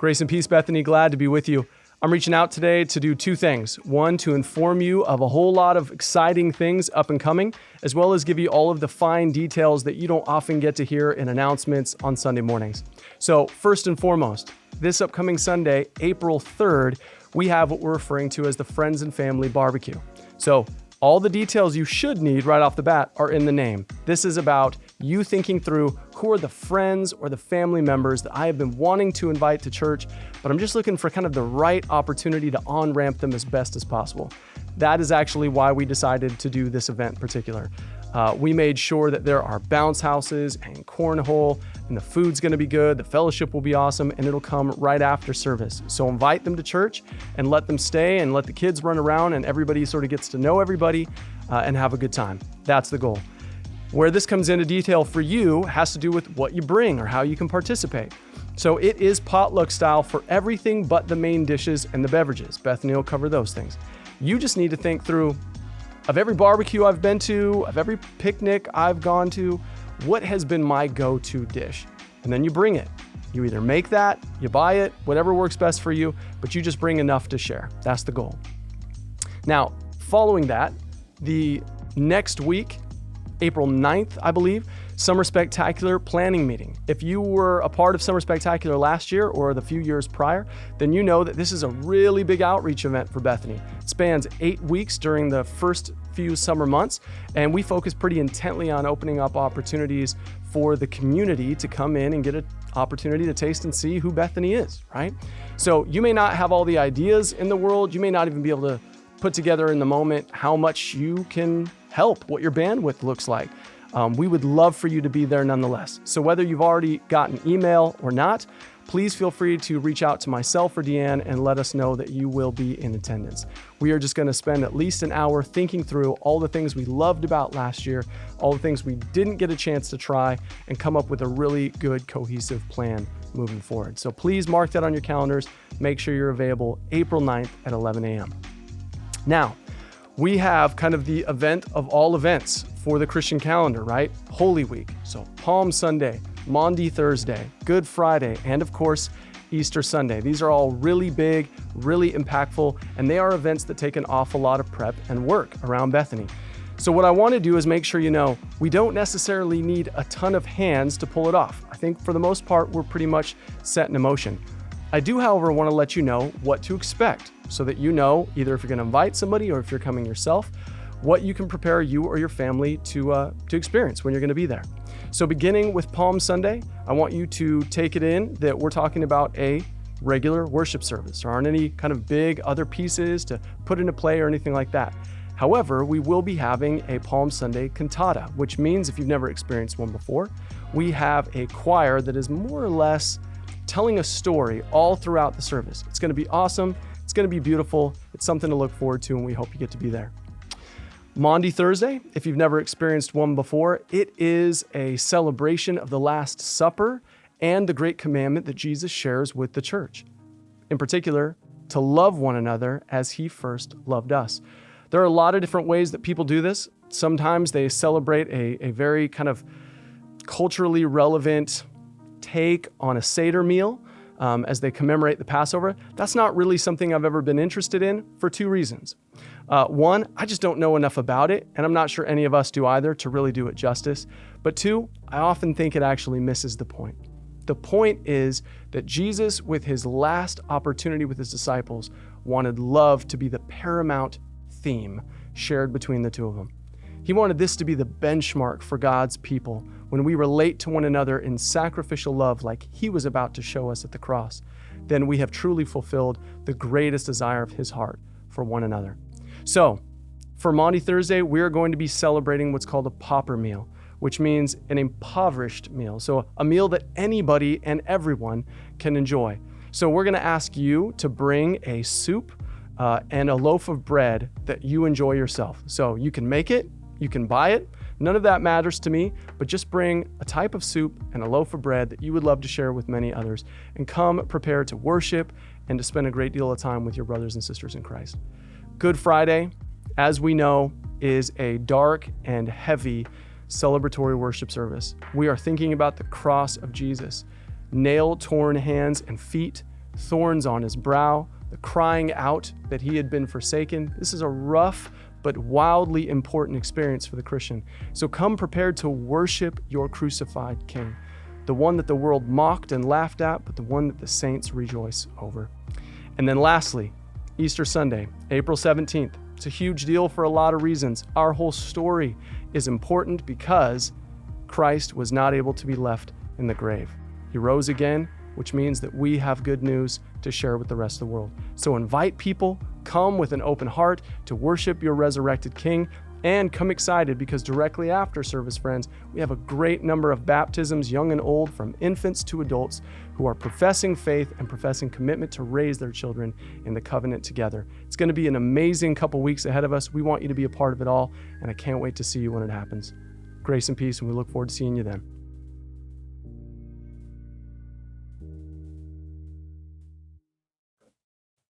Grace and peace, Bethany. Glad to be with you. I'm reaching out today to do two things. One, to inform you of a whole lot of exciting things up and coming, as well as give you all of the fine details that you don't often get to hear in announcements on Sunday mornings. So first and foremost, this upcoming Sunday, April 3rd, we have what we're referring to as the Friends and Family Barbecue. So all the details you should need right off the bat are in the name. This is about you thinking through who are the friends or the family members that I have been wanting to invite to church, but I'm just looking for kind of the right opportunity to on-ramp them as best as possible. That is actually why we decided to do this event in particular. We made sure that there are bounce houses and cornhole, and the food's gonna be good, the fellowship will be awesome, and it'll come right after service. So invite them to church and let them stay and let the kids run around and everybody sort of gets to know everybody and have a good time. That's the goal. Where this comes into detail for you has to do with what you bring or how you can participate. So it is potluck style for everything but the main dishes and the beverages. Bethany will cover those things. You just need to think through, of every barbecue I've been to, of every picnic I've gone to, what has been my go-to dish? And then you bring it. You either make that, you buy it, whatever works best for you, but you just bring enough to share. That's the goal. Now, following that, the next week, April 9th, I believe, Summer Spectacular planning meeting. If you were a part of Summer Spectacular last year or the few years prior, then you know that this is a really big outreach event for Bethany. It spans 8 weeks during the first few summer months, and we focus pretty intently on opening up opportunities for the community to come in and get an opportunity to taste and see who Bethany is, right? So you may not have all the ideas in the world. You may not even be able to put together in the moment how much you can help, what your bandwidth looks like. We would love for you to be there nonetheless. So whether you've already gotten email or not, please feel free to reach out to myself or Deanne and let us know that you will be in attendance. We are just going to spend at least an hour thinking through all the things we loved about last year, all the things we didn't get a chance to try, and come up with a really good cohesive plan moving forward. So please mark that on your calendars. Make sure you're available April 9th at 11 a.m. Now, we have kind of the event of all events for the Christian calendar, right? Holy Week. So Palm Sunday, Maundy Thursday, Good Friday, and of course, Easter Sunday. These are all really big, really impactful, and they are events that take an awful lot of prep and work around Bethany. So what I want to do is make sure you know, we don't necessarily need a ton of hands to pull it off. I think for the most part, we're pretty much set in motion. I do, however, want to let you know what to expect so that you know either if you're going to invite somebody or if you're coming yourself, what you can prepare you or your family to experience when you're going to be there. So beginning with Palm Sunday, I want you to take it in that we're talking about a regular worship service. There aren't any kind of big other pieces to put into play or anything like that. However, we will be having a Palm Sunday cantata, which means if you've never experienced one before, we have a choir that is more or less telling a story all throughout the service. It's going to be awesome. It's going to be beautiful. It's something to look forward to, and we hope you get to be there. Maundy Thursday, if you've never experienced one before, it is a celebration of the Last Supper and the great commandment that Jesus shares with the church. In particular, to love one another as he first loved us. There are a lot of different ways that people do this. Sometimes they celebrate a very kind of culturally relevant take on a Seder meal as they commemorate the Passover. That's not really something I've ever been interested in for two reasons. One, I just don't know enough about it, and I'm not sure any of us do either to really do it justice. But two, I often think it actually misses the point. The point is that Jesus, with his last opportunity with his disciples, wanted love to be the paramount theme shared between the two of them. He wanted this to be the benchmark for God's people when we relate to one another in sacrificial love like he was about to show us at the cross. Then we have truly fulfilled the greatest desire of his heart for one another. So, for Maundy Thursday, we are going to be celebrating what's called a pauper meal, which means an impoverished meal. So a meal that anybody and everyone can enjoy. So we're going to ask you to bring a soup and a loaf of bread that you enjoy yourself. So you can make it, you can buy it. None of that matters to me, but just bring a type of soup and a loaf of bread that you would love to share with many others, and come prepared to worship and to spend a great deal of time with your brothers and sisters in Christ. Good Friday, as we know, is a dark and heavy celebratory worship service. We are thinking about the cross of Jesus, nail-torn hands and feet, thorns on his brow, the crying out that he had been forsaken. This is a rough but wildly important experience for the Christian. So come prepared to worship your crucified King, the one that the world mocked and laughed at, but the one that the saints rejoice over. And then lastly, Easter Sunday, April 17th. It's a huge deal for a lot of reasons. Our whole story is important because Christ was not able to be left in the grave. He rose again, which means that we have good news to share with the rest of the world. So invite people, come with an open heart to worship your resurrected King, and come excited because directly after service, friends, we have a great number of baptisms, young and old, from infants to adults, who are professing faith and professing commitment to raise their children in the covenant together. It's going to be an amazing couple weeks ahead of us. We want you to be a part of it all, and I can't wait to see you when it happens. Grace and peace, and we look forward to seeing you then.